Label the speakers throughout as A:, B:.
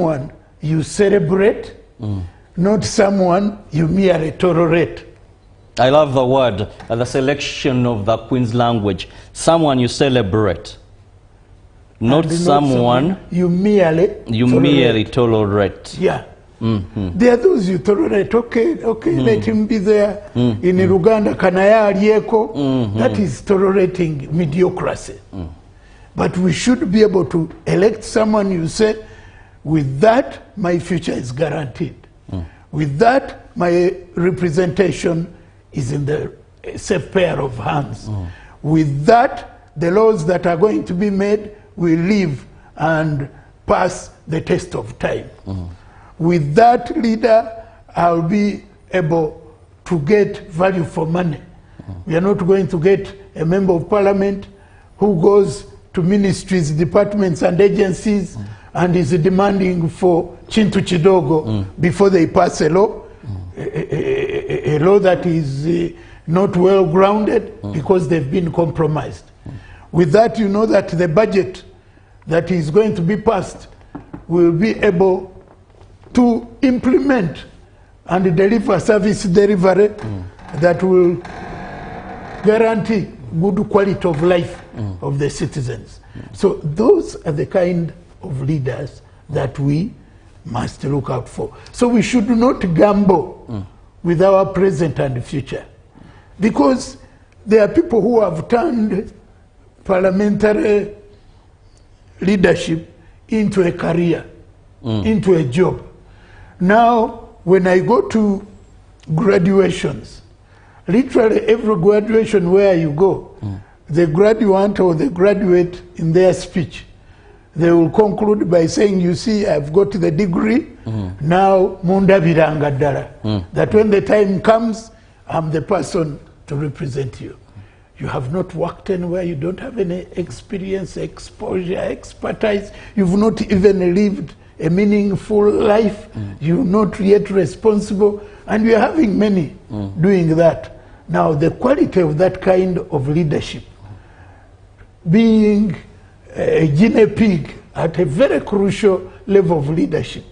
A: Someone you celebrate, not someone you merely tolerate.
B: I love the word, the selection of the Queen's language. Someone you celebrate, not someone
A: you merely tolerate. Yeah. There are those you tolerate. Okay, let him be there. In Uganda, Kanaya Alieko. That is tolerating mediocrity. But we should be able to elect someone you say, with that, my future is guaranteed. With that, my representation is in the safe pair of hands. With that, the laws that are going to be made will live and pass the test of time. With that leader, I'll be able to get value for money. We are not going to get a member of parliament who goes to ministries, departments, and agencies and is demanding for chintu chidogo before they pass a law, a law that is not well grounded because they've been compromised. With that, you know that the budget that is going to be passed will be able to implement and deliver service delivery that will guarantee good quality of life of the citizens. So those are the kind of leaders that we must look out for. So we should not gamble with our present and future, because there are people who have turned parliamentary leadership into a career, into a job. Now, when I go to graduations, literally every graduation where you go, the graduate or the graduate in their speech, they will conclude by saying, you see, I've got the degree, now munda viranga dala. That when the time comes, I'm the person to represent you. You have not worked anywhere, you don't have any experience, exposure, expertise, you've not even lived a meaningful life, you're not yet responsible, and we are having many doing that. Now, the quality of that kind of leadership, being a guinea pig at a very crucial level of leadership,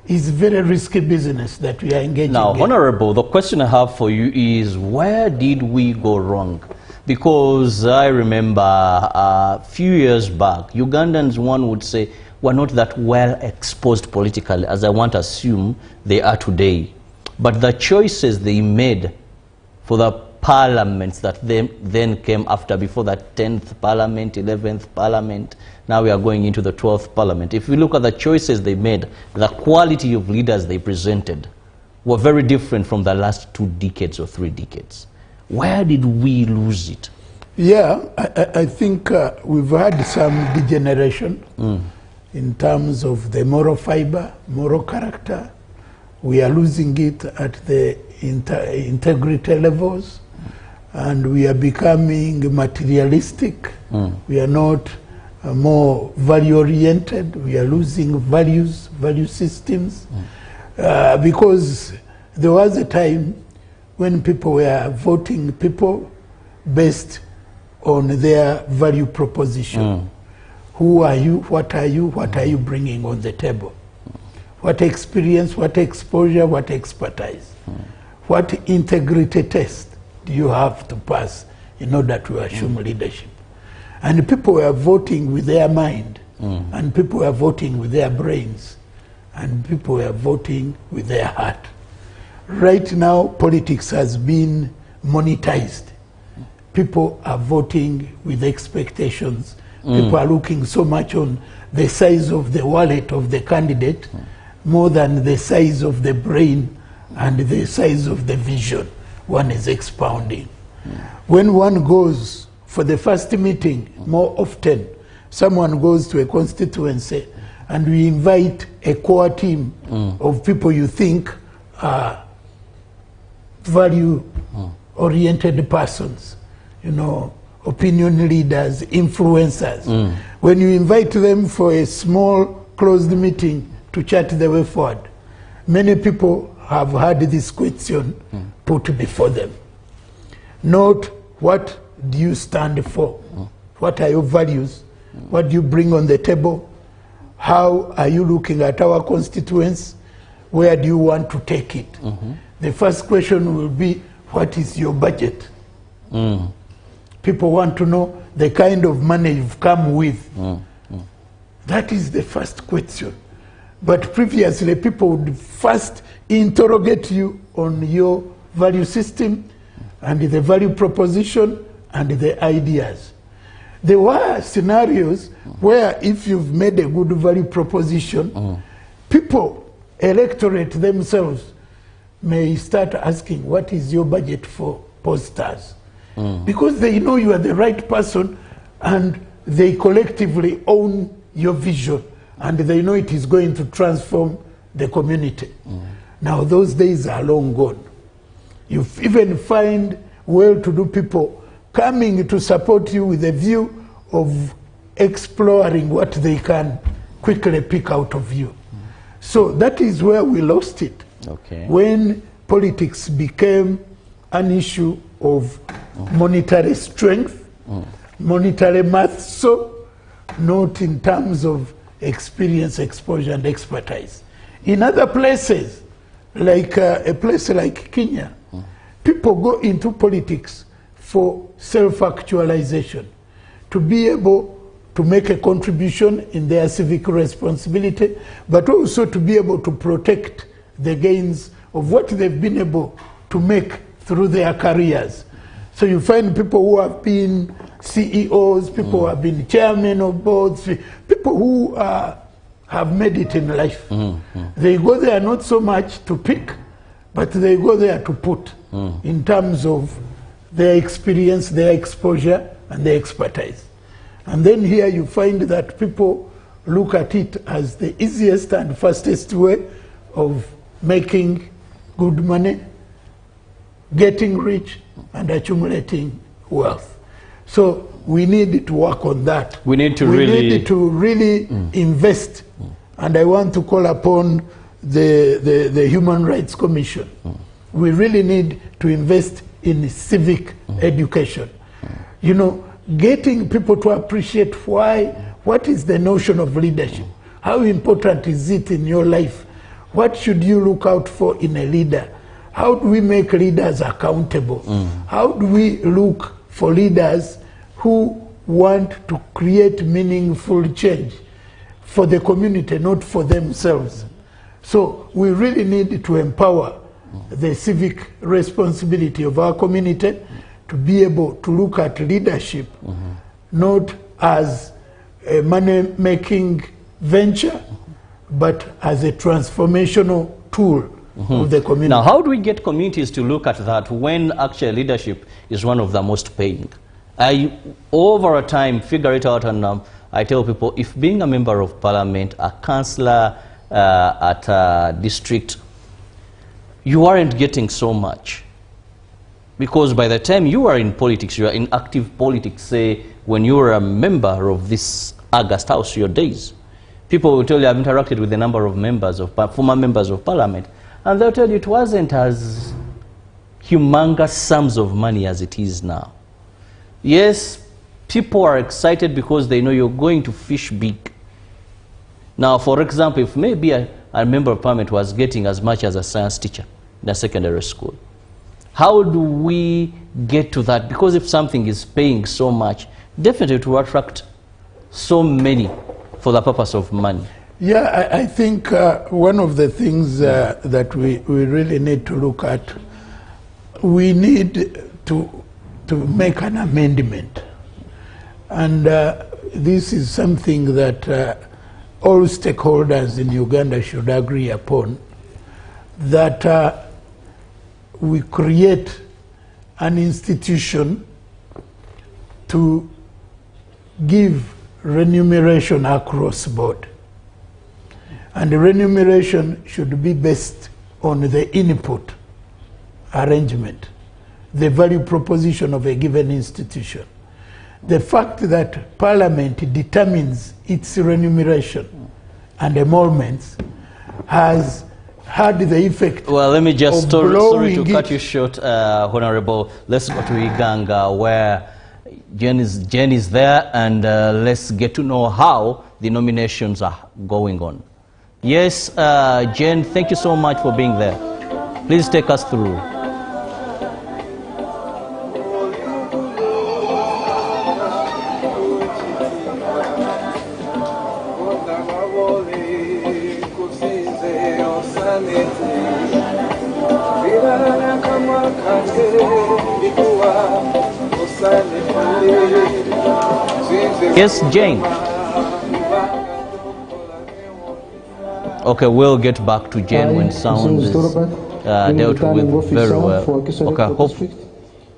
A: is very risky business that we are engaging
B: now,
A: in.
B: Honorable, the question I have for you is, where did we go wrong? Because I remember a few years back, Ugandans, one would say, were not that well exposed politically, as I want to assume they are today. But the choices they made for the parliaments that then came after, before that 10th parliament, 11th parliament, now we are going into the 12th parliament. If we look at the choices they made, the quality of leaders they presented were very different from the last 2 decades or 3 decades. Where did we lose it?
A: Yeah, I think we've had some degeneration in terms of the moral fiber, moral character. We are losing it at the integrity levels, and we are becoming materialistic. We are not more value-oriented. We are losing values, value systems, because there was a time when people were voting people based on their value proposition. Who are you? What are you? What are you bringing on the table? What experience, what exposure, what expertise? What integrity test do you have to pass in order to assume leadership? And people were voting with their mind, and people were voting with their brains, and people were voting with their heart. Right now, politics has been monetized. People are voting with expectations. People are looking so much on the size of the wallet of the candidate more than the size of the brain and the size of the vision one is expounding. When one goes for the first meeting, more often, someone goes to a constituency and we invite a core team of people you think are value-oriented persons, you know, opinion leaders, influencers. When you invite them for a small closed meeting to chat the way forward, many people have had this question put before them. Not what do you stand for? What are your values? What do you bring on the table? how are you looking at our constituents? Where do you want to take it? The first question will be, what is your budget? People want to know the kind of money you've come with. That is the first question. But previously, people would first interrogate you on your value system and the value proposition and the ideas. There were scenarios where if you've made a good value proposition, people, electorate themselves, may start asking, what is your budget for posters? Because they know you are the right person and they collectively own your vision and they know it is going to transform the community. Now those days are long gone. You even find well-to-do people coming to support you with a view of exploring what they can quickly pick out of you. So that is where we lost it. When politics became an issue of monetary strength, monetary muscle, not in terms of experience, exposure, and expertise. In other places, like a place like Kenya, people go into politics for self-actualization, to be able to make a contribution in their civic responsibility, but also to be able to protect the gains of what they've been able to make through their careers. So you find people who have been CEOs, people who have been chairmen of boards, people who have made it in life. They go there not so much to pick, but they go there to put in terms of their experience, their exposure, and their expertise. And then here you find that people look at it as the easiest and fastest way of making good money, getting rich, and accumulating wealth. So we need to work on that.
B: We need to
A: really invest. And I want to call upon the Human Rights Commission. We really need to invest in civic education. You know, getting people to appreciate what is the notion of leadership? How important is it in your life? What should you look out for in a leader? How do we make leaders accountable? How do we look for leaders who want to create meaningful change for the community, not for themselves? So we really need to empower the civic responsibility of our community to be able to look at leadership not as a money-making venture, but as a transformational tool of the community.
B: Now, how do we get communities to look at that when actually leadership is one of the most paying? I, over a time, figure it out, and I tell people, if being a member of parliament, a councillor at a district, you aren't getting so much. Because by the time you are in politics, you are in active politics, say, when you are a member of this August House, your days, people will tell you, I've interacted with a number of members of former members of parliament, and they'll tell you it wasn't as humongous sums of money as it is now. Yes, people are excited because they know you're going to fish big. Now, for example, if maybe a member of parliament was getting as much as a science teacher in a secondary school, how do we get to that? Because if something is paying so much, definitely it will attract so many for the purpose of money.
A: Yeah, I think one of the things that we really need to look at, we need to make an amendment. And this is something that all stakeholders in Uganda should agree upon, that we create an institution to give remuneration across board. And the remuneration should be based on the input arrangement, the value proposition of a given institution. The fact that Parliament determines its remuneration and emoluments has had the effect.
B: Well, let me just, sorry to cut you short, Honorable. Let's go to Iganga, where Jen is there, and let's get to know how the nominations are going on. Yes, Jen, thank you so much for being there. Please take us through. Yes, Jane. Okay, we'll get back to Jane when sound is dealt with very well. Okay, hope.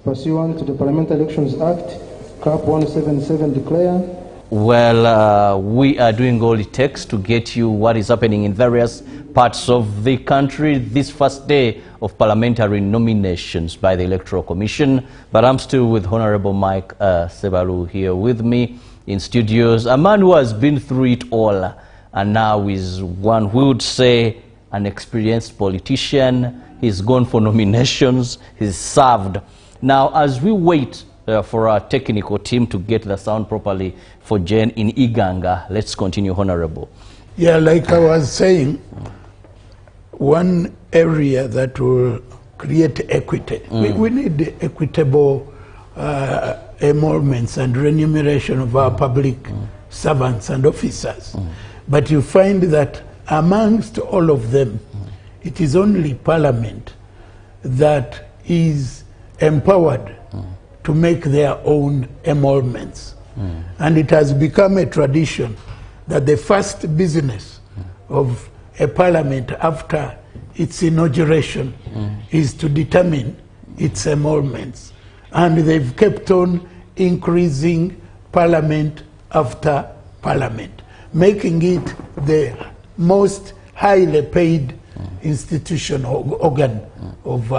C: Pursuant to the Parliamentary Elections Act, Cap 177 declare.
B: Well, we are doing all it takes to get you what is happening in various parts of the country this first day of parliamentary nominations by the Electoral Commission. But I'm still with Honorable Mike Sebalu here with me in studios, a man who has been through it all and now is one who would say an experienced politician. He's gone for nominations, he's served. Now, as we wait for our technical team to get the sound properly for Jane in Iganga, let's continue, Honorable.
A: Yeah, like I was saying, one area that will create equity. We need equitable emoluments and remuneration of our public servants and officers. But you find that amongst all of them, it is only Parliament that is empowered to make their own emoluments. And it has become a tradition that the first business of a Parliament after its inauguration is to determine its emoluments. And they've kept on increasing Parliament after Parliament, making it the most highly paid institution or organ of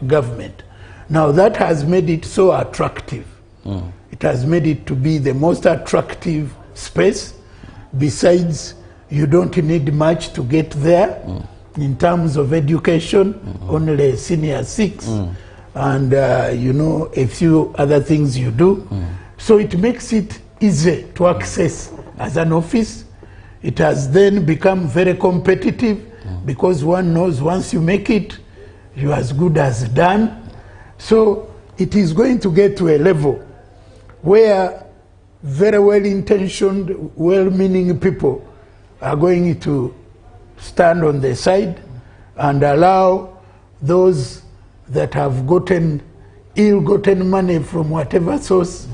A: government. Now that has made it so attractive. It has made it to be the most attractive space. Besides, you don't need much to get there in terms of education, only senior 6, and you know, a few other things you do. So it makes it easy to access as an office. It has then become very competitive because one knows once you make it, you're as good as done. So it is going to get to a level where very well-intentioned, well-meaning people are going to stand on the side and allow those that have gotten ill-gotten money from whatever source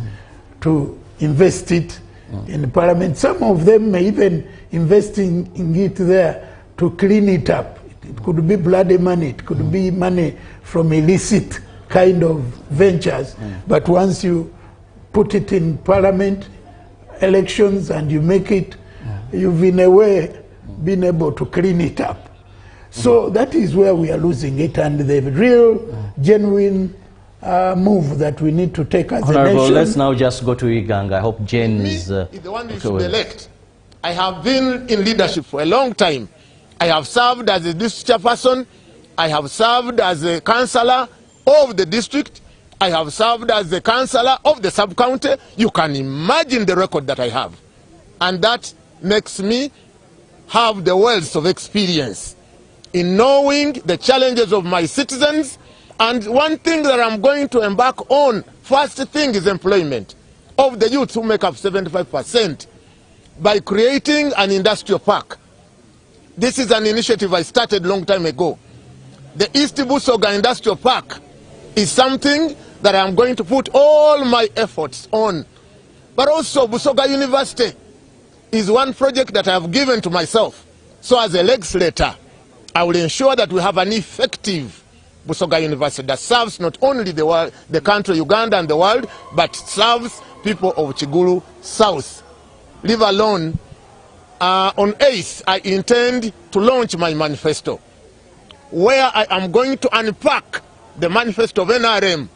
A: to invest it in Parliament. Some of them may even invest in it there to clean it up. It could be bloody money, it could be money from illicit kind of ventures. But once you put it in Parliament elections and you make it, you've in a way been able to clean it up. So that is where we are losing it, and the real, genuine move that we need to take as a nation.
B: Let's now just go to Iganga. I hope Jane is
D: the one who should elect. I have been in leadership for a long time. I have served as a district chairperson. I have served as a councillor of the district. I have served as the councillor of the sub-county. You can imagine the record that I have. And that makes me have the wealth of experience in knowing the challenges of my citizens. And one thing that I'm going to embark on, first thing, is employment of the youth who make up 75% by creating an industrial park. This is an initiative I started a long time ago. The East Busoga Industrial Park is something that I'm going to put all my efforts on. But also Busoga University is one project that I have given to myself. So as a legislator, I will ensure that we have an effective Busoga University that serves not only the world, the country Uganda and the world, but serves people of Chigulu South. Leave alone, on 8th, I intend to launch my manifesto, where I am going to unpack the manifesto of NRM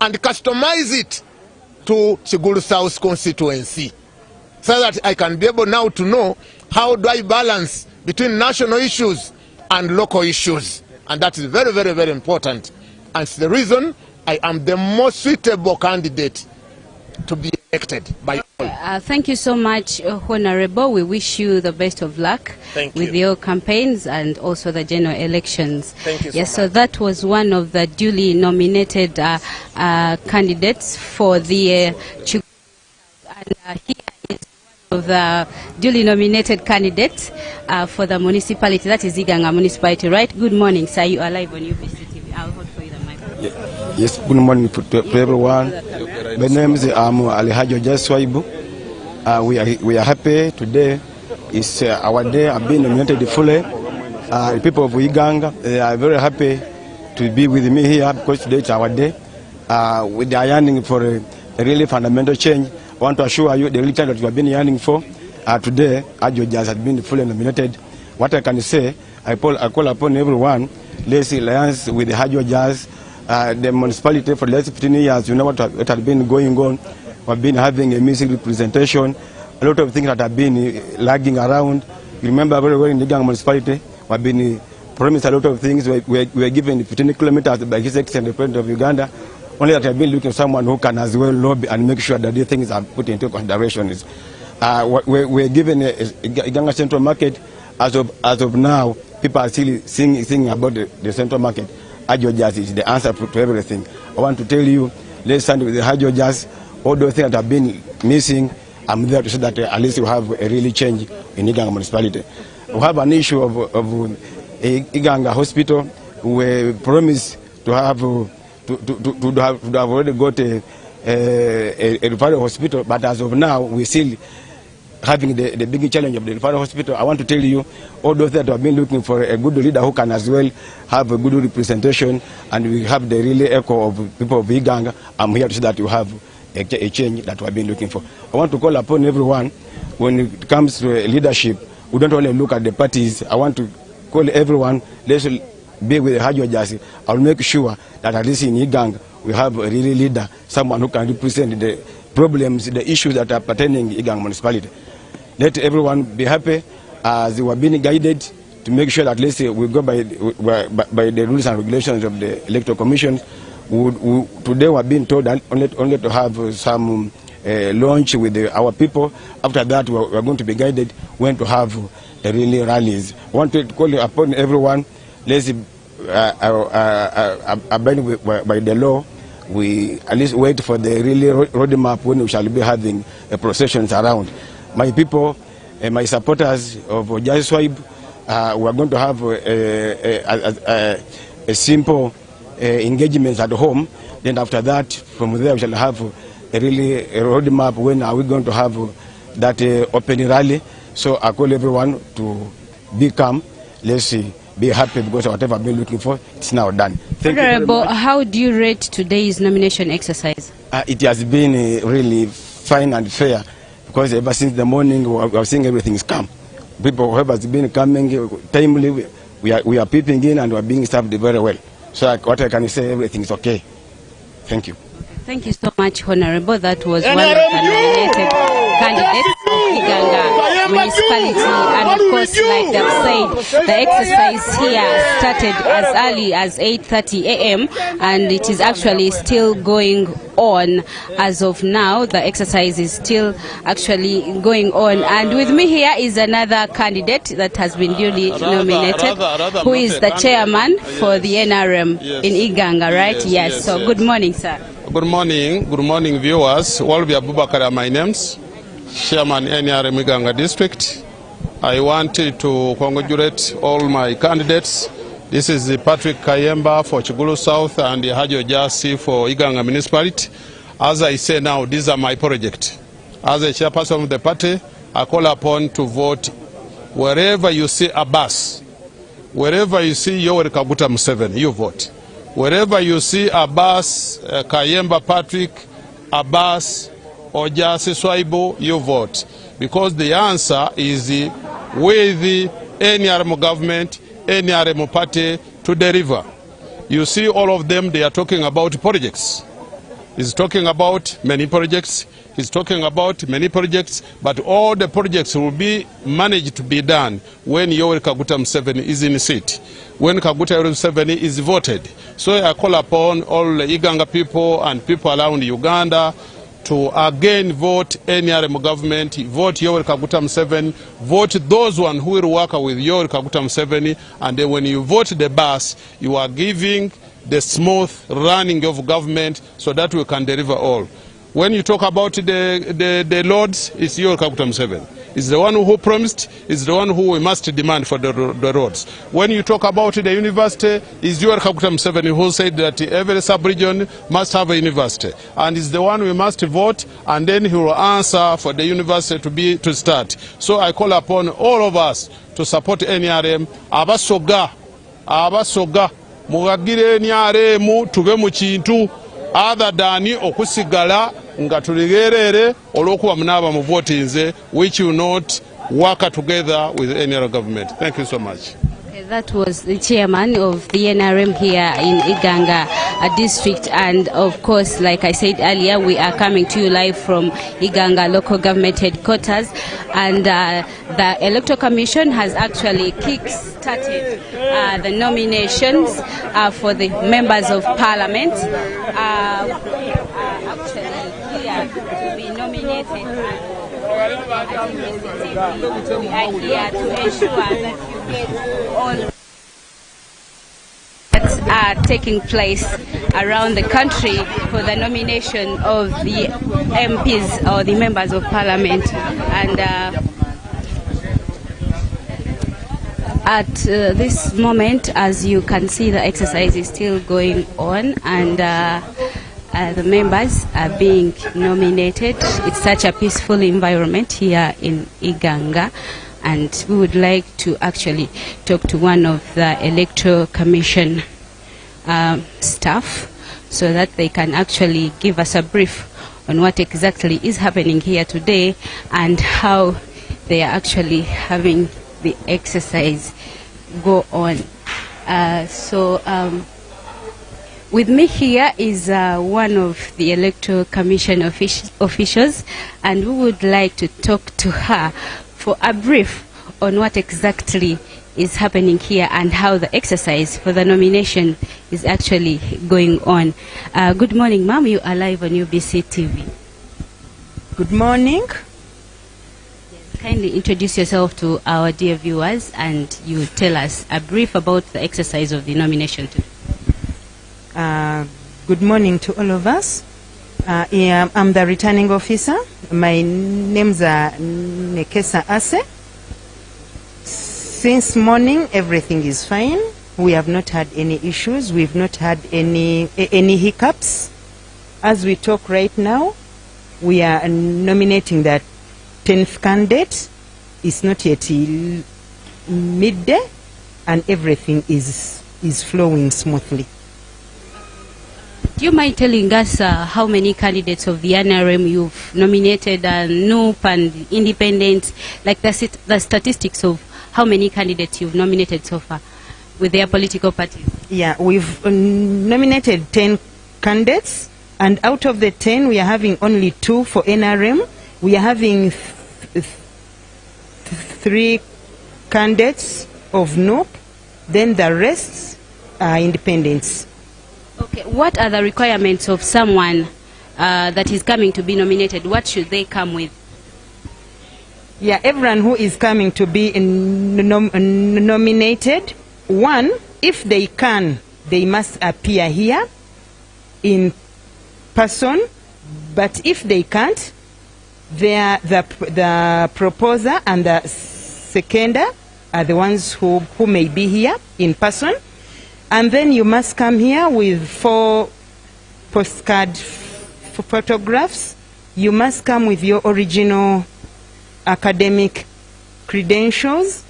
D: and customize it to Chigulu South constituency, so that I can be able now to know how do I balance between national issues and local issues. And that is very, very, very important. And it's the reason I am the most suitable candidate to be elected by all.
E: Thank you so much, Honorable. We wish you the best of luck with your campaigns and also the general elections.
D: Thank you so
E: yes,
D: much.
E: So that was one of the duly nominated candidates for the and here is one of the duly nominated candidates for the municipality, that is Iganga municipality, right? Good morning, sir. You are live on UBC TV. I'll hold for you the mic.
F: Yes, good morning to everyone. My name is Alhajo Jaswaibu. We are happy today. It's our day. I've been nominated fully. The people of Iganga, they are very happy to be with me here because today is our day. We are yearning for a really fundamental change. I want to assure you the real change that we have been yearning for. Today, Ajo Jazz has been fully nominated. What I can say, I call upon everyone, let's alliance with the Ajo Jazz. The municipality for the last 15 years, you know what has been going on. We've been having a missing representation, a lot of things that have been lagging around. You remember very well in the Iganga municipality, we've been promised a lot of things. We were given 15 kilometers by His Excellency the President of Uganda. Only that I've been looking for someone who can as well lobby and make sure that these things are put into consideration. We're given a Iganga central market. As of now, people are still singing about the central market. Ajo Jazz is the answer to everything. I want to tell you, let's stand with the Ajo Jazz. All those things that have been missing, I'm there to say that at least we have a really change in Iganga municipality. We have an issue of Iganga hospital. We promised to have already got a referral hospital, but as of now, we still having the big challenge of the referral hospital. I want to tell you, all those that have been looking for a good leader who can as well have a good representation, and we have the really echo of people of Iganga. I'm here to say that you have a change that we have been looking for. I want to call upon everyone, when it comes to leadership, we don't only look at the parties. I want to call everyone, let's be with the Ajo Jazz. I'll make sure that at least in Iganga, we have a really leader, someone who can represent the problems, the issues that are pertaining to Iganga municipality. Let everyone be happy as we are being guided to make sure that, let's say, we go by the rules and regulations of the Electoral Commission. Today we are being told that only to have some launch with our people. After that, we are going to be guided when to have really rallies. I want to call upon everyone, let's abide by the law. We at least wait for the really roadmap when we shall be having processions around. My people, my supporters of Jaswaibu, we are going to have a simple engagements at home. Then after that, from there we shall have a roadmap when are we going to have that open rally. So I call everyone to be calm. Let's see. Be happy because whatever I've been looking for, it's now done. Thank you very much.
E: How do you rate today's nomination exercise?
F: It has been really fine and fair because ever since the morning we are seeing everything is calm. People who have been coming timely, we are peeping in and we are being served very well. So what I can say, everything is okay. Thank you.
E: Thank you so much, Honorable. That was one of the nominated candidates of Iganga municipality. And of course, like I've said, the exercise here started as early as 8:30 a.m. and it is actually still going on as of now. The exercise is still actually going on. And with me here is another candidate that has been duly nominated, who is the chairman for the NRM in Iganga, right? Yes. So good morning, sir.
G: Good morning, viewers. Walby Abubakar, my name's Chairman NRM Iganga District. I wanted to congratulate all my candidates. This is Patrick Kayemba for Chigulu South and Ajo Jazz for Iganga Municipality. As I say now, these are my project. As a chairperson of the party, I call upon to vote wherever you see a bus, wherever you see Yoweri Kaguta Museveni, you vote. Wherever you see Abbas, Kayemba Patrick, Abbas, or Jaswaibu, you vote. Because the answer is with the NRM government, NRM party to deliver. You see all of them, they are talking about projects. He's talking about many projects. He's talking about many projects, but all the projects will be managed to be done when Yoweri Kaguta Museveni is in seat, when Kaguta Museveni is voted. So I call upon all the Iganga people and people around Uganda to again vote NRM government, vote Yoweri Kaguta Museveni, vote those one who will work with Yoweri Kaguta Museveni, and then when you vote the bus, you are giving the smooth running of government so that we can deliver all. When you talk about the roads, it's Yoweri Kaguta Museveni. It's the one who promised, it's the one who we must demand for the roads. When you talk about the university, it's Yoweri Kaguta Museveni who said that every sub-region must have a university. And it's the one we must vote, and then he will answer for the university to start. So I call upon all of us to support NRM. Abasoga, mugagire NRM tube mu kintu other than okusigala nga tuligerere olwokuba munaba mu votinze, which will not work together with any other government. Thank you so much.
E: Okay, that was the chairman of the NRM here in Iganga district, and of course, like I said earlier, we are coming to you live from Iganga local government headquarters, and the Electoral Commission has actually kick-started the nominations for the members of Parliament. Actually here to be nominated. We are here to ensure that you get all that are taking place around the country for the nomination of the MPs or the members of Parliament. And at this moment, as you can see, the exercise is still going on, and the members are being nominated. It's such a peaceful environment here in Iganga, and we would like to actually talk to one of the Electoral Commission staff so that they can actually give us a brief on what exactly is happening here today and how they are actually having the exercise go on. With me here is one of the Electoral Commission officials, and we would like to talk to her for a brief on what exactly is happening here and how the exercise for the nomination is actually going on. Good morning, ma'am. You are live on UBC TV.
H: Good morning.
E: Kindly introduce yourself to our dear viewers, and you tell us a brief about the exercise of the nomination today.
H: Good morning to all of us. I'm the returning officer. My name's Nekesa Ase. Since morning, everything is fine. We have not had any issues. We've not had any hiccups. As we talk right now, we are nominating the 10th candidate. It's not yet midday, and everything is flowing smoothly.
E: Do you mind telling us how many candidates of the NRM you've nominated, NUP and independent, like the statistics of how many candidates you've nominated so far with their political parties?
H: Yeah, we've nominated 10 candidates, and out of the 10, we are having only 2 for NRM. We are having 3 candidates of NUP, then the rest are independents.
E: Okay, what are the requirements of someone that is coming to be nominated? What should they come with?
H: Yeah, everyone who is coming to be nominated, one, if they can, they must appear here in person, but if they can't, the proposer and the seconder are the ones who may be here in person. And then you must come here with 4 postcard photographs. You must come with your original academic credentials.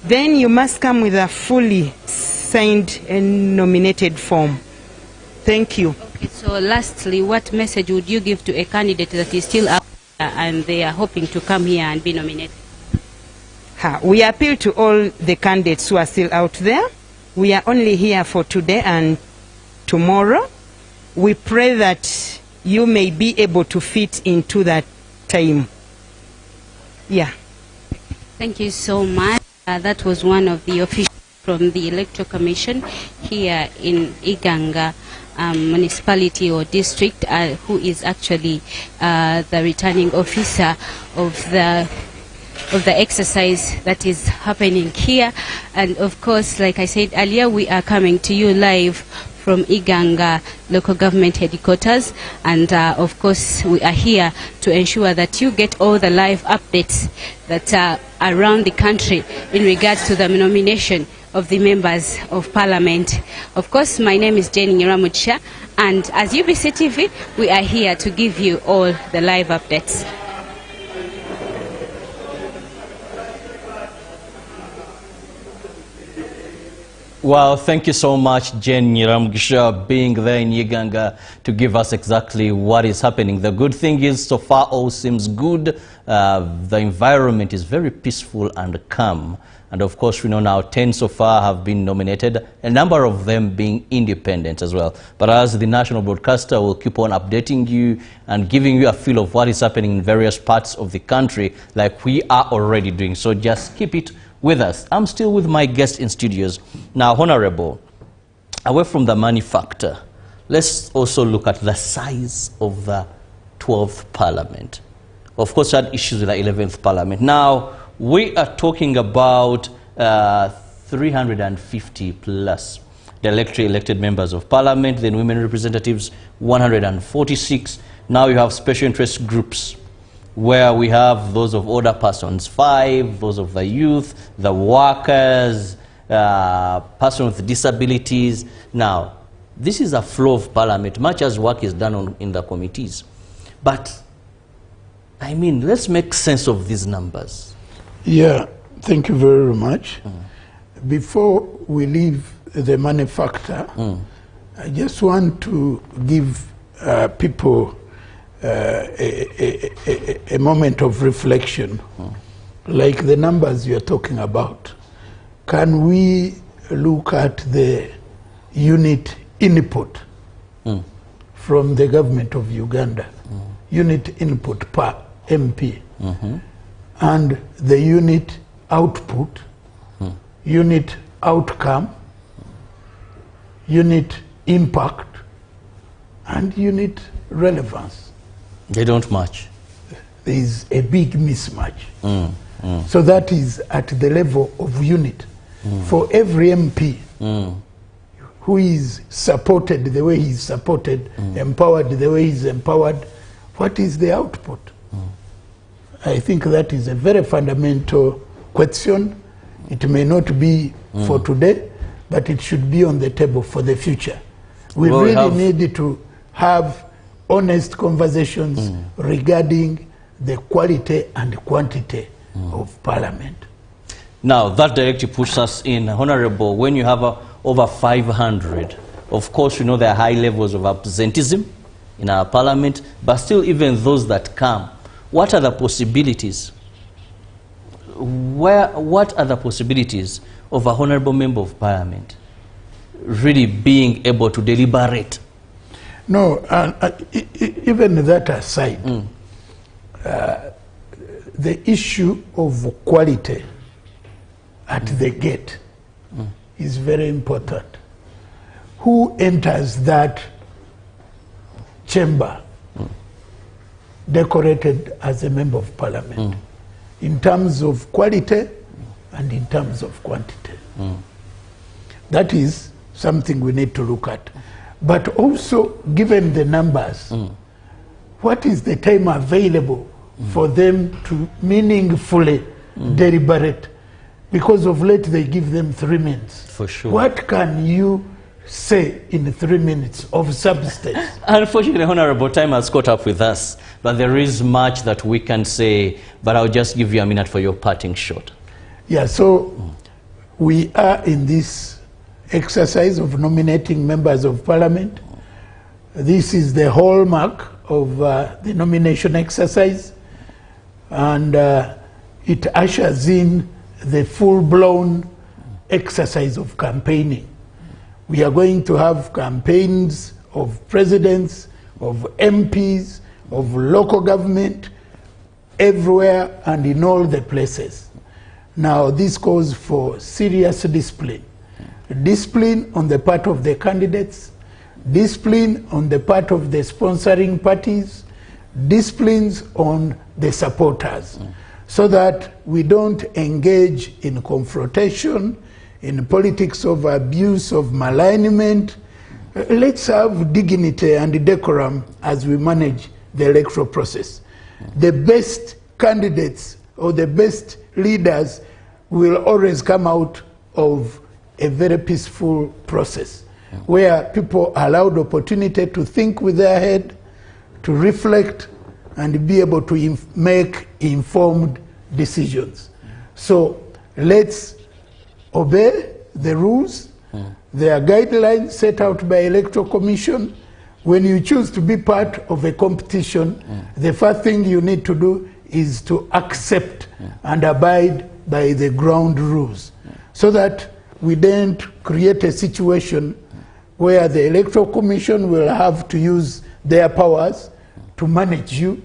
H: Then you must come with a fully signed and nominated form. Thank you.
E: Okay, so lastly, what message would you give to a candidate that is still out there and they are hoping to come here and be nominated?
H: We appeal to all the candidates who are still out there. We are only here for today and tomorrow. We pray that you may be able to fit into that time. Yeah.
E: Thank you so much. That was one of the officials from the Electoral Commission here in Iganga. municipality or district, who is actually the returning officer of the exercise that is happening here. And of course, like I said earlier, we are coming to you live from Iganga local government headquarters, and of course we are here to ensure that you get all the live updates that are around the country in regards to the nomination of the members of parliament. Of course, my name is Jenny Nyiramugisha, and as UBC TV, we are here to give you all the live updates.
B: Well, thank you so much, Jen Nyiramugisha, being there in Iganga to give us exactly what is happening. The good thing is, so far, all seems good. The environment is very peaceful and calm. And of course, we know now 10 so far have been nominated, a number of them being independent as well. But as the national broadcaster, will keep on updating you and giving you a feel of what is happening in various parts of the country, like we are already doing. So just keep it with us. I'm still with my guest in studios. Now, Honorable, away from the money factor, let's also look at the size of the 12th Parliament. Of course, we had issues with the 11th Parliament. Now, we are talking about 350 plus the elected members of Parliament, then women representatives, 146. Now you have special interest groups, where we have those of older persons, 5, those of the youth, the workers, persons with disabilities. Now, this is a flow of Parliament, much as work is done in the committees. But, I mean, let's make sense of these numbers.
A: Yeah, thank you very much. Before we leave the money factor, I just want to give people a moment of reflection, like the numbers you're talking about. Can we look at the unit input from the government of Uganda, unit input per MP, and the unit output, unit outcome, unit impact, and unit relevance?
B: They don't match.
A: There is a big mismatch. So that is at the level of unit. For every MP who is supported the way he is supported, empowered the way he is empowered, what is the output? I think that is a very fundamental question. It may not be for today, but it should be on the table for the future. We really need to have honest conversations regarding the quality and quantity of Parliament.
B: Now, that directly puts us in, Honorable, when you have over 500, of course, you know there are high levels of absenteeism in our Parliament, but still even those that come, what are the possibilities? What are the possibilities of a Honorable Member of Parliament really being able to deliberate?
A: No, even that aside, the issue of quality at the gate is very important. Who enters that chamber decorated as a member of Parliament in terms of quality and in terms of quantity? That is something we need to look at. But also, given the numbers, what is the time available for them to meaningfully deliberate? Because of late they give them 3 minutes.
B: For sure.
A: What can you say in 3 minutes of substance?
B: Unfortunately, Honorable, time has caught up with us, but there is much that we can say, but I'll just give you a minute for your parting shot.
A: Yeah, so we are in this exercise of nominating members of Parliament. This is the hallmark of the nomination exercise, and it ushers in the full-blown exercise of campaigning. We are going to have campaigns of presidents, of MPs, of local government, everywhere and in all the places. Now, this calls for serious discipline. Discipline on the part of the candidates, discipline on the part of the sponsoring parties, disciplines on the supporters, so that we don't engage in confrontation, in politics of abuse, of malignment. Let's have dignity and decorum as we manage the electoral process. The best candidates or the best leaders will always come out of a very peaceful process where people are allowed opportunity to think with their head, to reflect, and be able to make informed decisions. So let's obey the rules. There are guidelines set out by Electoral Commission. When you choose to be part of a competition, the first thing you need to do is to accept and abide by the ground rules, so that we don't create a situation where the Electoral Commission will have to use their powers to manage you,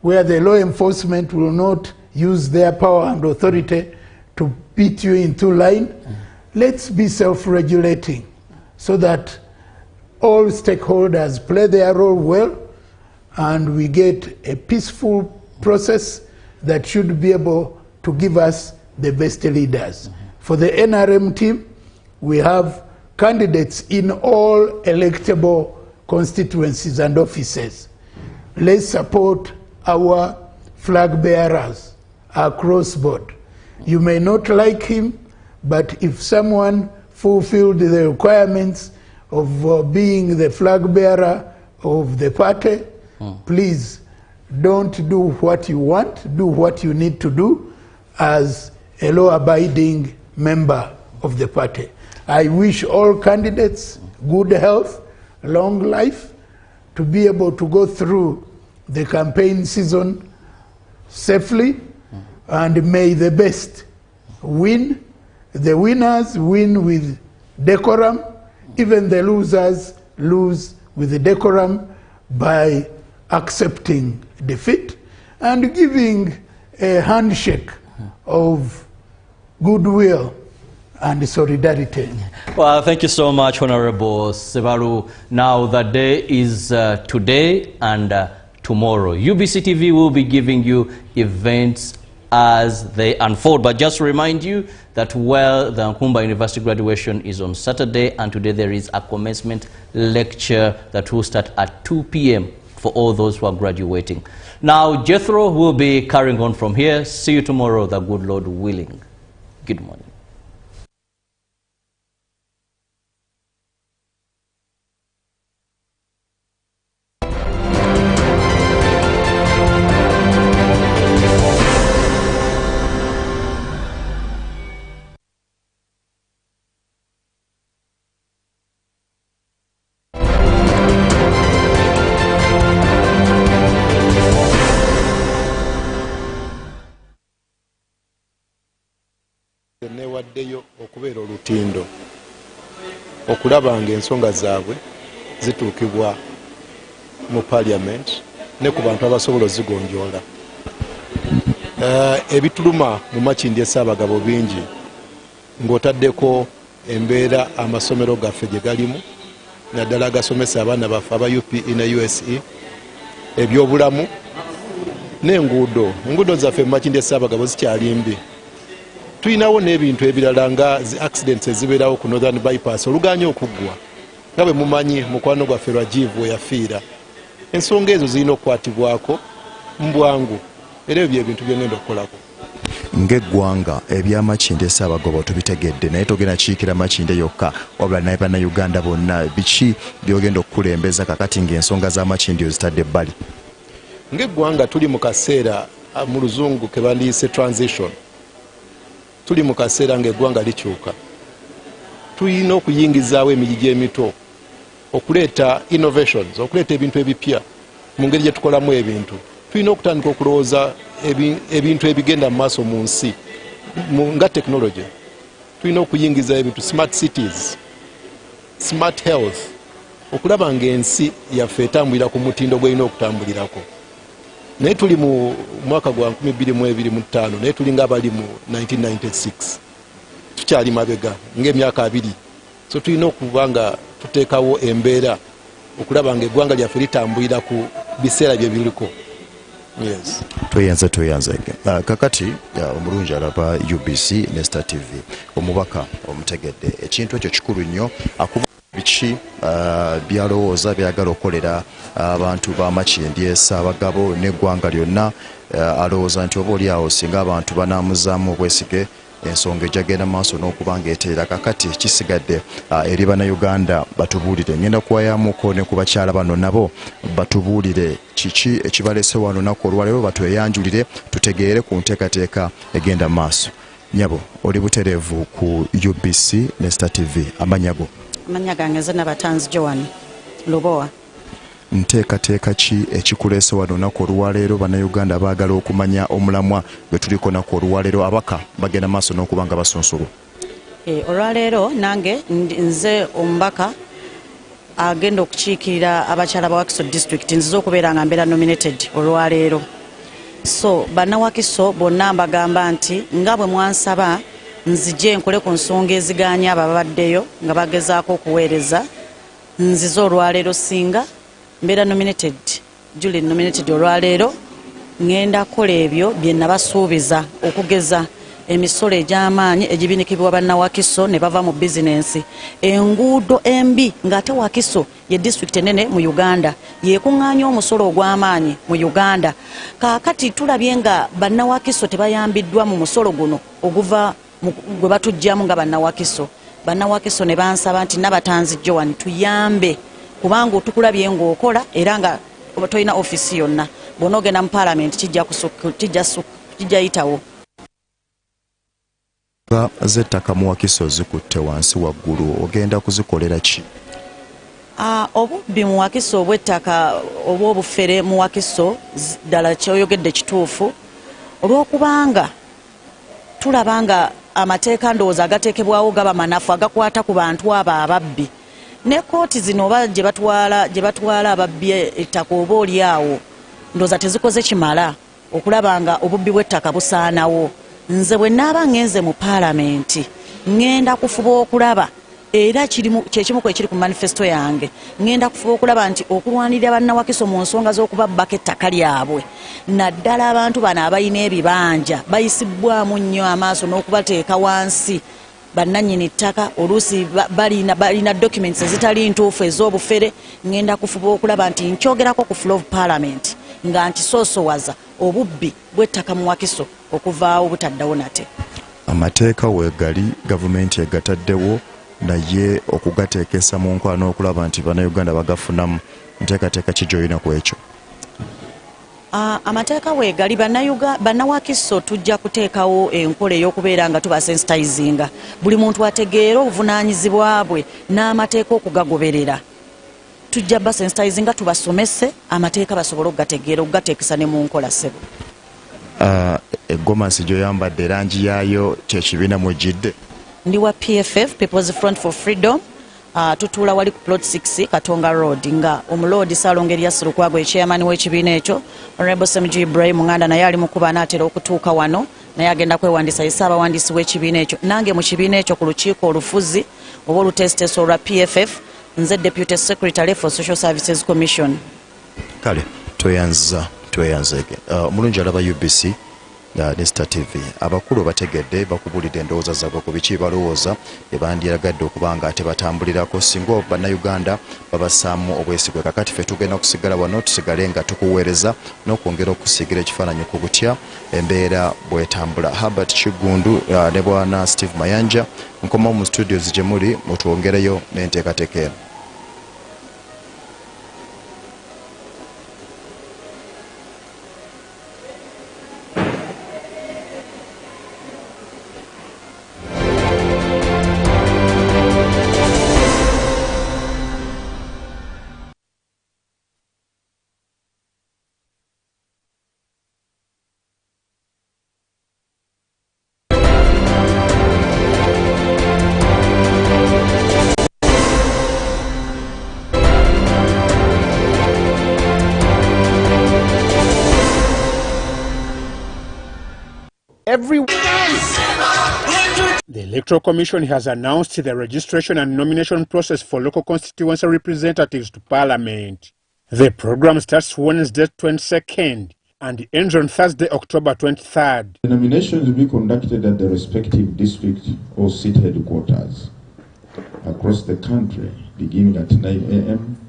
A: where the law enforcement will not use their power and authority to beat you into line. Let's be self-regulating so that all stakeholders play their role well, and we get a peaceful process that should be able to give us the best leaders. For the NRM team, we have candidates in all electable constituencies and offices. Let's support our flag bearers across board. You may not like him, but if someone fulfilled the requirements of being the flag bearer of the party, please don't do what you want, do what you need to do as a law-abiding member of the party. I wish all candidates good health, long life, to be able to go through the campaign season safely, and may the best win. The winners win with decorum, even the losers lose with decorum by accepting defeat and giving a handshake of goodwill and solidarity.
B: Well, thank you so much, Honorable Sebaru. Now the day is today and tomorrow. UBC TV will be giving you events as they unfold. But just to remind you that, well, the Nkumba University graduation is on Saturday, and today there is a commencement lecture that will start at 2 p.m. for all those who are graduating. Now, Jethro will be carrying on from here. See you tomorrow, the good Lord willing. Good morning.
I: Newaddeyo okubeera olutindo okulaba ng'ensonga zaabwe zituukibwa mu Parliament ne ku bantu abasobola ozigonjoola. Ebituluma mu Makindye Ssaabagabo bingi, ng'otaddeko embeera amasomero gaffe gye galimu, naddala agasomesa abaana baffe aba UPE ne USE, ebyobulamu n'enguudo. Enguudo zaffe mu Makindye Ssaabagabo zikyali mbi. Tuyinawo n'ebintu ebirala nga zi accidents ezibeerawo ku Northern Bypass oluganye okuggwa, nga bwe mumanyi mukwano gwaffe Rajivu yafiira. Ensonga ezo zirina okukwatibwako mu bwangu, era ebyo ebintu byengenda okukolako.
J: Ng'eggwanga ebyamakindye Ssaabagabo tubitegedde, naye togenda kiikira Makindye yokka wabula naye bannayuganda bonna, biki byogenda okukulembeza kakati ng'ensonga z'Amakindye ozitadde ebbali?
I: Ng'eggwanga tuli mu kaseera mu luzungu ke bandiyise transition. Tuli mu kaseera ng'eggwanga likyuka. Tulina okuyingizaawo emigigi emito, okuleeta innovations, okuleeta ebintu ebipya mu ngeri gye tukolamu ebintu. Tulina okutandika okulowooza ebintu ebigenda mu maaso mu nsi nga technology. Tulina okuyingiza ebintu smart cities, smart health, okulaba ng'ensi yaffe etambulira ku mutindo gw'erina okutambulirako. Naye tuli mu mwaka gwa 2025, naye tuli ng'abali mu 1996. Tukyali mabega ng'emyaka 2. So tulina okuba nga tuteekawo embeera okulaba nga eggwanga lyaffe litambulira ku biseera bye biriko. Yes.
J: Tweyanze kakati omulungi alaba UBC ne Star TV omubaka omutegedde ekintu ekyo kikulu nnyo akuba biki byalowooza byagala okukolera abantu b'amakindi Ssaabagabo n'eggwanga lyonna alowooza nti oba oliawo singa abantu banamuzaamu obwesige ensonga ejagenda maaso n'okuba ng'eteera kakati kisigadde eri bannayuganda batubuulire ngenda kuwayamuko ne ku bakyala bano nabo batubuulire kiki ekibalese wano naku olwaleero batweyanjulire tutegeere ku nteekateeka egenda maaso. Nyabo oli butereevu ku UBC ne Star TV amanyago?
K: Amanya gange nze Nabatanzi Joan Lubowa.
J: Nteekateeka ki ekikuleese wano naku olwaleero bannayuganda baagala okumanya omulamwa gwe tuliko naku olwaleero abaka bagenda maaso n'okuba nga basunsulu?
K: Olwaleero nange nze omubaka agenda okukiikirira abakyala ba Wakiso district nzize okubeera nga mbeera nominated olwaleero. So bannawakiso bonna mbagamba nti nga bwe mwansaba nzije nkole ku nsonga eziganya ababaddeyo nga bagezaako okuweereza nzize olwaleero singa mbeera nominated Julie nominated olwaleero ngenda kukola ebyo bye nabasuubiza okugeza emisolo egy'amaanyi egibinikibwa bannawakiso ne bava mu bizinensi enguudo embi ng'ate Wakiso ye district enene mu Uganda yeekuŋŋaanya omusolo ogw'amaanyi mu Uganda kaakati tulabye nga bannawakiso tebayambiddwa mu musolo guno oguva gwe batujjamu nga bannawakiso ne bansaba nti Nabatanzi Joan tuyambe kubanga otukulabye ng'okola era nga tolina ofisi yonna bw'onoogenda mu Parliament kijja yitawo.
J: Z'ettaka mu Wakiso zikutte wansi waggulu ogenda kuzikolera ki?
K: Obubbi mu Wakiso obw'ettaka oba obufere mu Wakiso ddala kyoyogedde kituufu olw'okubanga tulaba nga amateeka ndowooza agateekebwawo gaba manafu agakwata ku bantu abo ababbi ne kooti zino oba gye batwala ababbi ettaka oba oliawo ndowooza tezikoze kimala okulaba nga obubbi bw'ettaka busaanawo. Nze bwe naaba ngenze mu Parliament ngenda kufuba okulaba era kyekimu kwe kiri ku manifesto yange ngenda kufuba okulaba nti okulwanirira bannawakiso mu nsonga z'okubabbako ettaka lyabwe naddala abantu bano abalina ebibanja bayisibwamu nnyo amaaso n'okubateeka wansi bannannyini ttaka oluusi balina documents ezitali ntuufu ez'obufere ngenda kufuba okulaba nti nkyogerako ku floor of Parliament nga nkisoosowaza obubbi bw'ettaka mu Wakiso okuvaawo butaddawo nate.
J: Amateeka weegali gavumenti egataddewo naye okugateekesa mu nkwano okulaba nti bannayuganda bagafunamu nteekateeka ki gy'olina ku ekyo?
K: Amateeka weegali bannawakiso tujja kuteekawo enkola ey'okubeera nga tubasensitizinga buli muntu ategeera obuvunaanyizibwa bwe n'amateeka okugagoberera. Tujja basensitizinga tubasomese amateeka basobole okugategeera okugateekesa ne mu nkola ssebo.
J: Eggomasi gy'oyambadde erangi yaayo kyekibiina mwejjidde?
K: Ndi wa PFF People's Front for Freedom tutuula wali ku plot 6 Katonga Road nga omuloodi Ssaalongerya Lukwago chairman w'ekibiina ekyo Honorable Semji Ibrahim Nganda naye ali mukuba anaatera okutuuka wano naye agenda kwewandisa ye Ssaabawandiisi w'ekibiina ekyo nange mu kibiina ekyo ku lukiiko olufuzi oba olutesiteso olwa PFF nze Deputy Secretary for Social Services Commission.
J: Kale tweyanzege omulungi alaba UBC ne Star TV abakulu bategedde bakubulidde endowooza zaabwe ku biki balowooza ebandiragadde okuba nga ate batambulirako singa bannayuganda babasaamu obwesigwe. Kakati ffe tugenda kusigala wano tusigale nga tukuweereza n'okwongera okusiigira ekifaananyi ku butya embeera bw'etambula. Herbert Kigundu ne bwana Steve Mayanja nkomawo mu studios gye muli mutwongereyo n'enteekateeka eno.
L: Every The Electoral Commission has announced the registration and nomination process for local constituency representatives to Parliament. The program starts Wednesday 22nd and ends on Thursday, October 23rd.
M: The nominations will be conducted at the respective district or seat headquarters across the country, beginning at 9 a.m.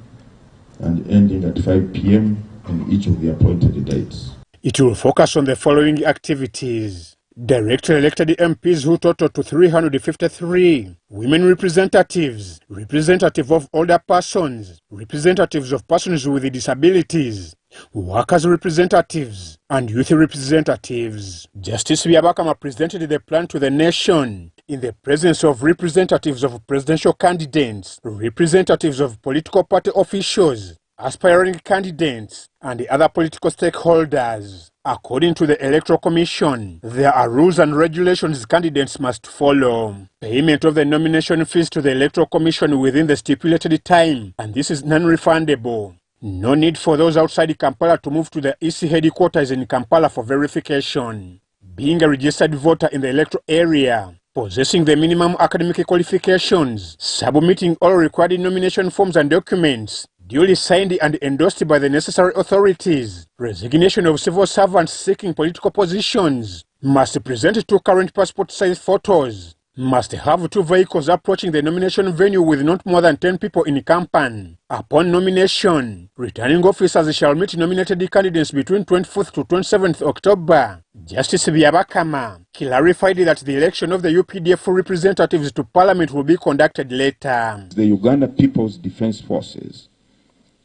M: and ending at 5 p.m. on each of the appointed dates.
L: It will focus on the following activities: directly elected MPs who total to 353, women representatives, representative of older persons, representatives of persons with disabilities, workers representatives, and youth representatives. Justice Byabakama presented the plan to the nation in the presence of representatives of presidential candidates, representatives of political party officials, aspiring candidates, and other political stakeholders. According to the Electoral Commission, there are rules and regulations candidates must follow. Payment of the nomination fees to the Electoral Commission within the stipulated time, and this is non-refundable. No need for those outside Kampala to move to the EC headquarters in Kampala for verification. Being a registered voter in the electoral area, possessing the minimum academic qualifications, submitting all required nomination forms and documents, duly signed and endorsed by the necessary authorities, resignation of civil servants seeking political positions, must present 2 current passport-size photos, must have 2 vehicles approaching the nomination venue with not more than 10 people in company. Upon nomination, returning officers shall meet nominated candidates between 24th to 27th October. Justice Byabakama clarified that the election of the UPDF representatives to Parliament will be conducted later.
M: The Uganda People's Defence Forces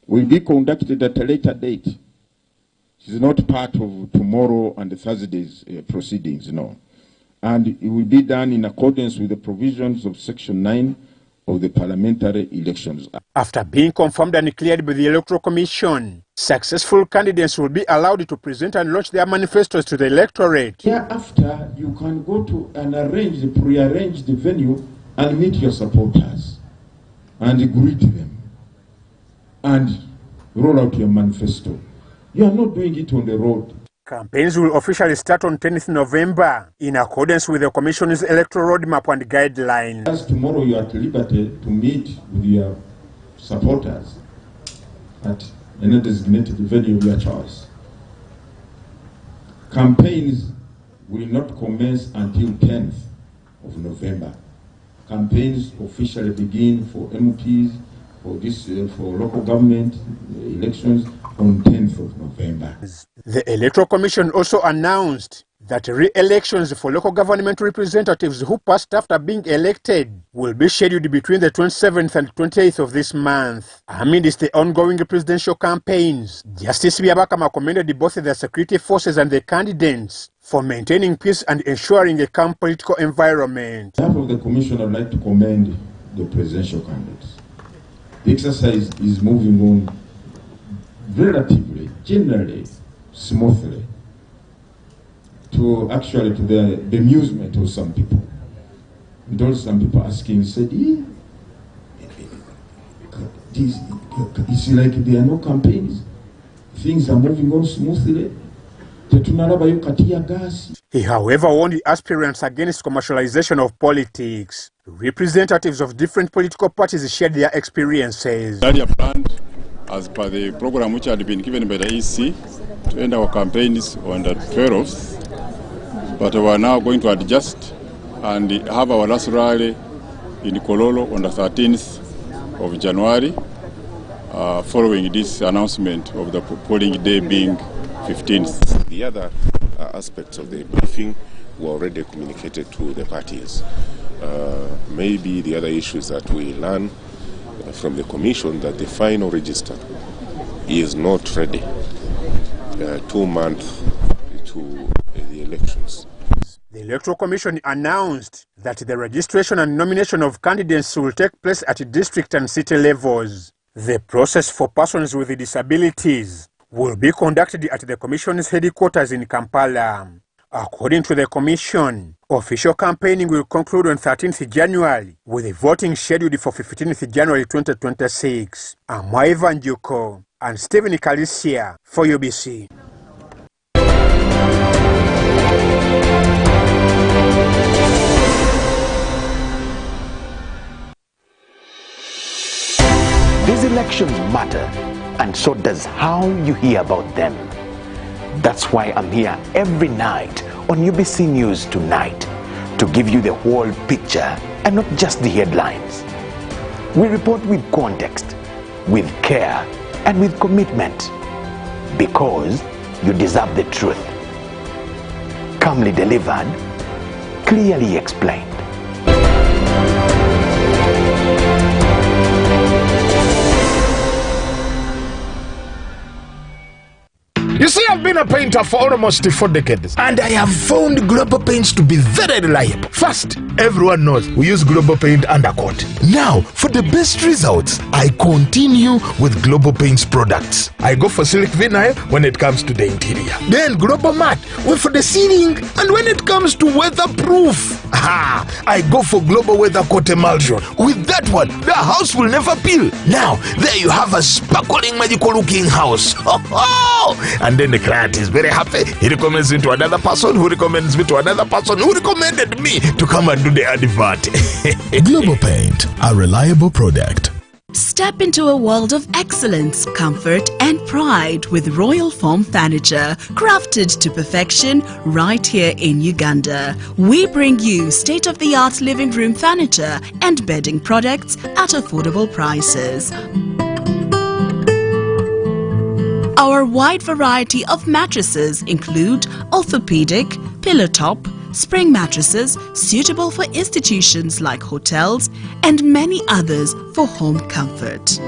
M: will be conducted at a later date. It is not part of tomorrow and Thursday's proceedings, no. And it will be done in accordance with the provisions of Section 9 of the Parliamentary Elections Act.
L: After being confirmed and cleared by the Electoral Commission, successful candidates will be allowed to present and launch their manifestos to the electorate.
M: Thereafter, you can go to an pre-arranged venue and meet your supporters and greet them and roll out your manifesto. You are not doing it on the road.
L: Campaigns will officially start on 10th November in accordance with the Commission's electoral roadmap and guidelines.
M: As tomorrow you are at liberty to meet with your supporters at a designated venue of your choice. Campaigns will not commence until 10th of November. Campaigns officially begin for MPs, for local government elections on 10th of November.
L: The Electoral Commission also announced that re-elections for local government representatives who passed after being elected will be scheduled between the 27th and 28th of this month. Amidst the ongoing presidential campaigns, Justice Byabakama commended both the security forces and the candidates for maintaining peace and ensuring a calm political environment.
M: On behalf of the Commission, I'd like to commend the presidential candidates. The exercise is moving on relatively, generally, smoothly, to the bemusement of some people. And also some people asking, said, it's like there are no campaigns. Things are moving on smoothly.
L: He, however, warned aspirants against commercialization of politics. Representatives of different political parties shared their experiences.
N: Earlier planned, as per the program which had been given by the EC, to end our campaigns on the 12th, but we are now going to adjust and have our last rally in Kololo on the 13th of January, following this announcement of the polling day being 15th.
O: The other aspects of the briefing were already communicated to the parties. Maybe the other issues that we learn from the Commission that the final register is not ready 2 months to the elections.
L: The Electoral Commission announced that the registration and nomination of candidates will take place at district and city levels. The process for persons with disabilities will be conducted at the Commission's headquarters in Kampala. According to the Commission, official campaigning will conclude on 13th January, with the voting scheduled for 15th January 2026. I'm Ivan Juko and Stephen Kalisia for UBC.
P: These elections matter, and so does how you hear about them. That's why I'm here every night on UBC News Tonight to give you the whole picture and not just the headlines. We report with context, with care, and with commitment, because you deserve the truth. Calmly delivered, clearly explained.
Q: You see, I've been a painter for almost 4 decades, and I have found Global Paints to be very reliable. First, everyone knows we use Global Paint undercoat. Now, for the best results, I continue with Global Paints products. I go for silk vinyl when it comes to the interior. Then Global Matte for the ceiling, and when it comes to weatherproof, I go for Global Weather Coat Emulsion. With that one, the house will never peel. Now, there you have a sparkling, magical looking house. And then the client is very happy. He recommends me to another person, who recommends me to another person, who recommended me to come and do the advert.
R: Global Paint, a reliable product.
S: Step into a world of excellence, comfort and pride with Royal Foam Furniture, crafted to perfection right here in Uganda. We bring you state-of-the-art living room furniture and bedding products at affordable prices. Our wide variety of mattresses include orthopedic, pillow top, spring mattresses suitable for institutions like hotels and many others for home comfort.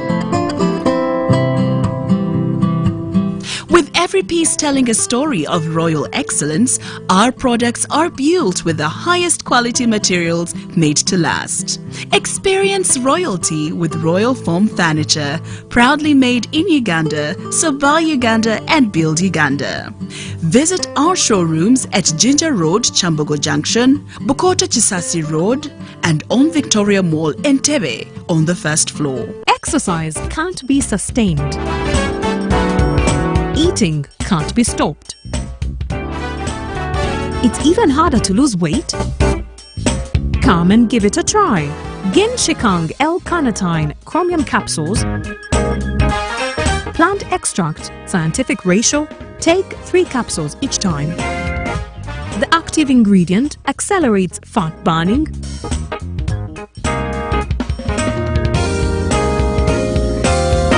S: With every piece telling a story of royal excellence, our products are built with the highest quality materials made to last. Experience royalty with Royal Foam Furniture, proudly made in Uganda, so buy Uganda and build Uganda. Visit our showrooms at Ginger Road, Chambogo Junction, Bukota Chisasi Road, and on Victoria Mall, Entebbe, on the first floor.
T: Exercise can't be sustained. Eating can't be stopped. It's even harder to lose weight. Come and give it a try. Genshikang L-carnitine chromium capsules, plant extract, scientific ratio, take 3 capsules each time. The active ingredient accelerates fat burning,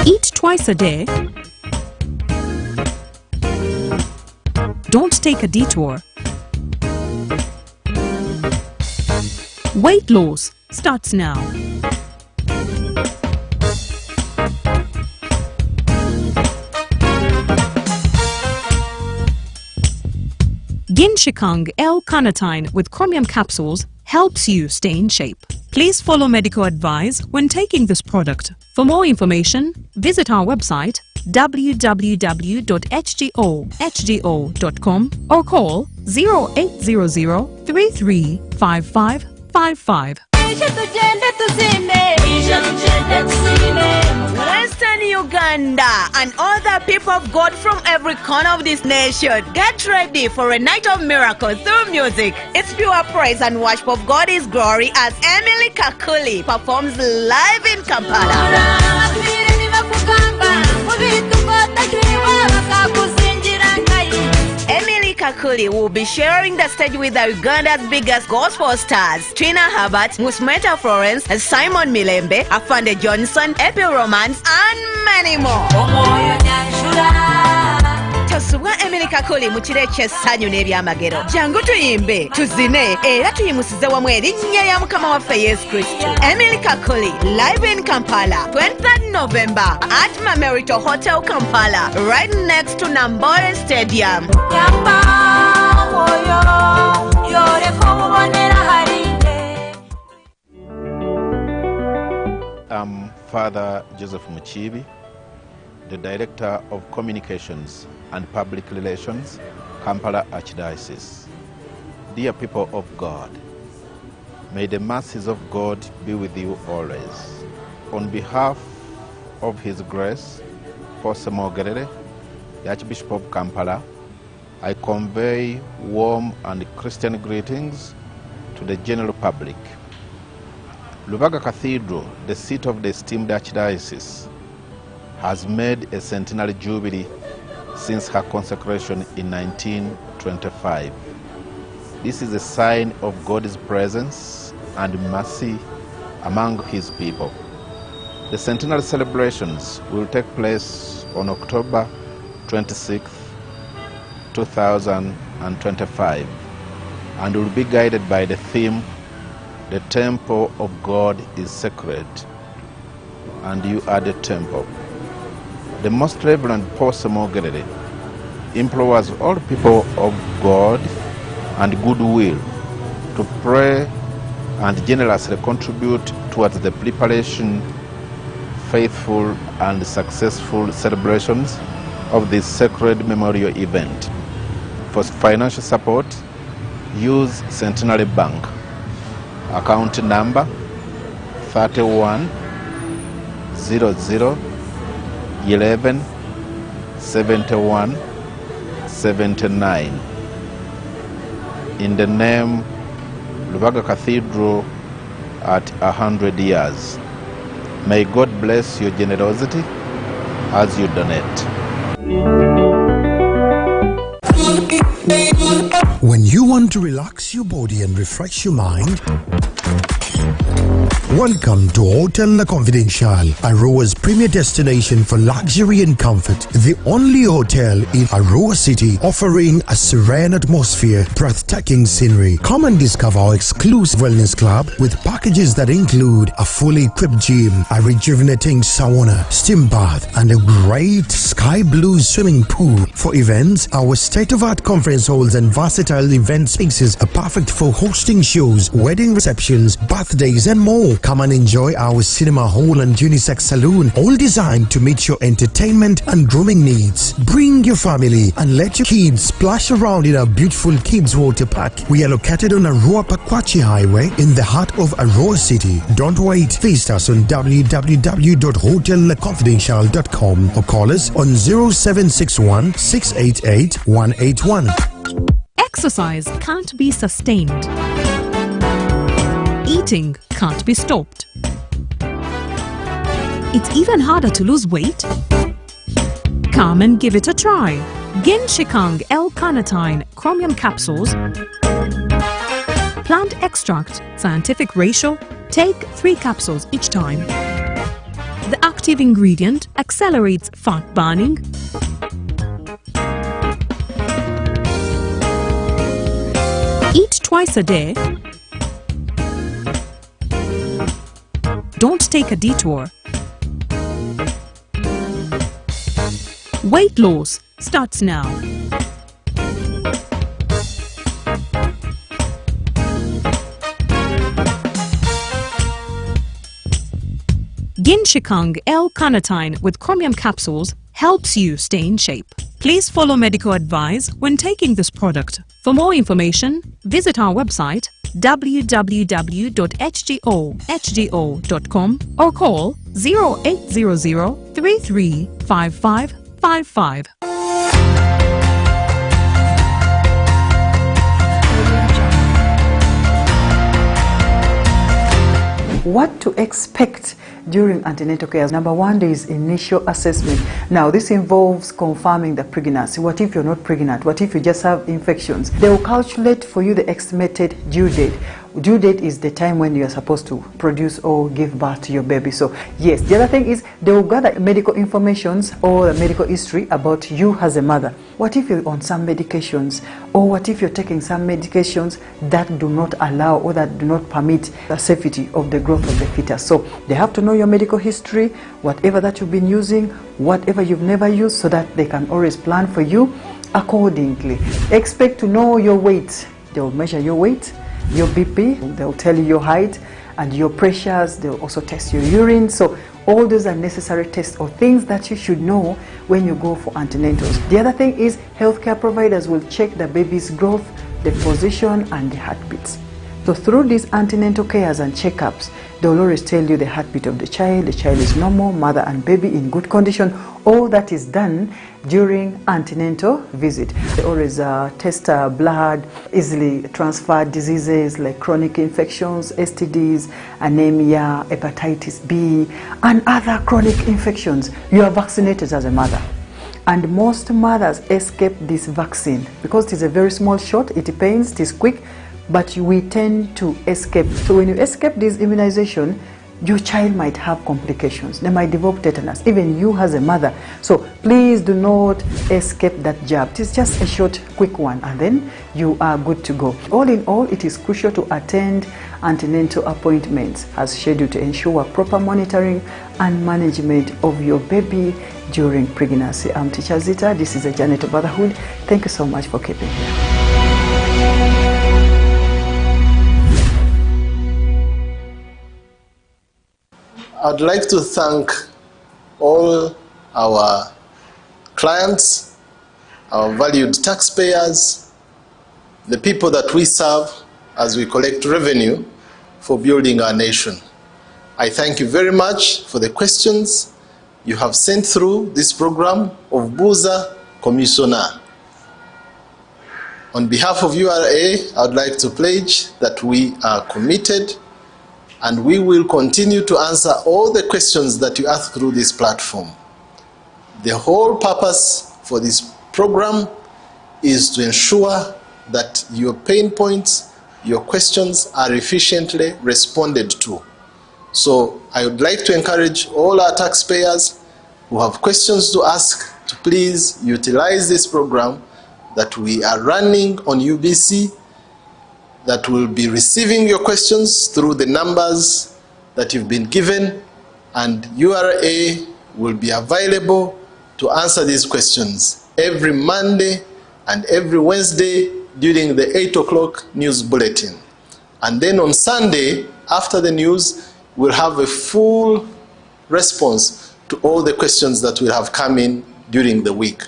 T: eat twice a day, don't take a detour. Weight loss starts now. Genshikang L-carnitine with chromium capsules helps you stay in shape. Please follow medical advice when taking this product. For more information, visit our website www.hgo.com or call 0800 335555.
U: Western Uganda and other people of God from every corner of this nation, get ready for a night of miracles through music. It's pure praise and worship of God is glory as Emily Kakuli performs live in Kampala. Emily Kakuli will be sharing the stage with Uganda's biggest gospel stars, Trina Herbert, Musmeta Florence, Simon Milembe, Afande Johnson, Epi Romance, and many more. Tosubwa Emily Kakuli mu kiro eky'essanyu n'ebyamagero. Jangu tuyimbe, tuzine, era tuyimusize wamu erinnya lya Mukama waffe Yesu Kristo. Emily Kakuli, live in Kampala, 23rd November at Mamerito Hotel, Kampala, right next to Nambole Stadium.
V: I'm Father Joseph Muchibi, the Director of Communications and Public Relations, Kampala Archdiocese. Dear people of God, may the mercies of God be with you always. On behalf of His Grace, Jose Mogerere, the Archbishop of Kampala, I convey warm and Christian greetings to the general public. Lubaga Cathedral, the seat of the esteemed Archdiocese, has made a centenary jubilee since her consecration in 1925. This is a sign of God's presence and mercy among his people. The centenary celebrations will take place on October 26, 2025, and will be guided by the theme, "The temple of God is sacred, and you are the temple." The Most Reverend Paul Semogerere implores all people of God and goodwill to pray and generously contribute towards the preparation, faithful and successful celebrations of this sacred memorial event. For financial support, use Centenary Bank, account number 31 00 11 71 79. In the name Lubaga Cathedral at 100 years. May God bless your generosity as you donate.
C: When you want to relax your body and refresh your mind, welcome to Hotel La Confidential, Aroa's premier destination for luxury and comfort. The only hotel in Aroa City offering a serene atmosphere, breathtaking scenery. Come and discover our exclusive wellness club with packages that include a fully equipped gym, a rejuvenating sauna, steam bath, and a great sky blue swimming pool. For events, our state-of-art conference halls and versatile event spaces are perfect for hosting shows, wedding receptions, birthdays, and more. Come and enjoy our cinema hall and unisex saloon, all designed to meet your entertainment and grooming needs. Bring your family and let your kids splash around in our beautiful Kids Water Park. We are located on Aroa Pakwachi Highway in the heart of Aroa City. Don't wait. Visit us on www.hotellaconfidential.com or call us on 0761 688 181.
T: Exercise can't be sustained. Eating can't be stopped. It's even harder to lose weight. Come and give it a try. Genshikang L-carnitine chromium capsules, plant extract, scientific ratio, take 3 capsules each time. The active ingredient accelerates fat burning, eat twice a day. Don't take a detour. Weight loss starts now. Genshikang L-carnitine with chromium capsules helps you stay in shape. Please follow medical advice when taking this product. For more information, visit our website www.hgo.com or call 0800 335555.
D: What to expect during antenatal care? Number one, there is initial assessment. Now, this involves confirming the pregnancy. What if you're not pregnant? What if you just have infections? They will calculate for you the estimated due date. Due date is the time when you are supposed to produce or give birth to your baby. So yes, the other thing is they will gather medical information or medical history about you as a mother. What if you're on some medications, or what if you're taking some medications that do not allow or that do not permit the safety of the growth of the fetus? So they have to know your medical history, whatever that you've been using, whatever you've never used, so that they can always plan for you accordingly. Expect to know your weight. They will measure your weight, your BP, they'll tell you your height and your pressures. They'll also test your urine. So all those are necessary tests or things that you should know when you go for antenatals. The other thing is healthcare providers will check the baby's growth, the position and the heartbeats. So through these antenatal cares and checkups, they will always tell you the heartbeat of the child is normal, mother and baby in good condition. All that is done during antenatal visit. They always test blood, easily transferred diseases like chronic infections, STDs, anemia, hepatitis B, and other chronic infections. You are vaccinated as a mother. And most mothers escape this vaccine because it is a very small shot, it pains, it is quick, but we tend to escape. So when you escape this immunization, your child might have complications. They might develop tetanus, even you as a mother. So please do not escape that jab. It is just a short, quick one, and then you are good to go. All in all, it is crucial to attend antenatal appointments as scheduled to ensure proper monitoring and management of your baby during pregnancy. I'm Teacher Zita. This is a journey to motherhood. Thank you so much for keeping here.
I: I'd like to thank all our clients, our valued taxpayers, the people that we serve as we collect revenue for building our nation. I thank you very much for the questions you have sent through this program of Buza Commissioner. On behalf of URA, I would like to pledge that we are committed and we will continue to answer all the questions that you ask through this platform. The whole purpose for this program is to ensure that your pain points, your questions are efficiently responded to. So I would like to encourage all our taxpayers who have questions to ask to please utilize this program that we are running on UBC, that will be receiving your questions through the numbers that you've been given, and URA will be available to answer these questions every Monday and every Wednesday during the 8 o'clock news bulletin. And then on Sunday, after the news, we'll have a full response to all the questions that will have come in during the week.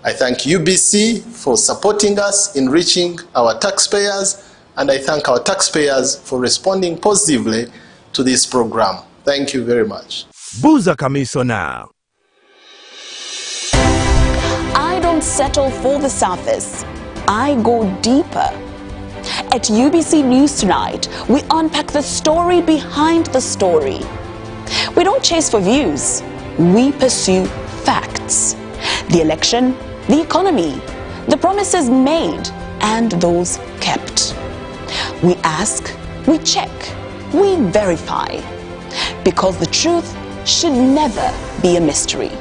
I: I thank UBC for supporting us in reaching our taxpayers, and I thank our taxpayers for responding positively to this program. Thank you very much.
F: Buza Commissioner.
G: I don't settle for the surface. I go deeper. At UBC News Tonight, we unpack the story behind the story. We don't chase for views. We pursue facts. The election, the economy, the promises made, and those kept. We ask, we check, we verify, because the truth should never be a mystery.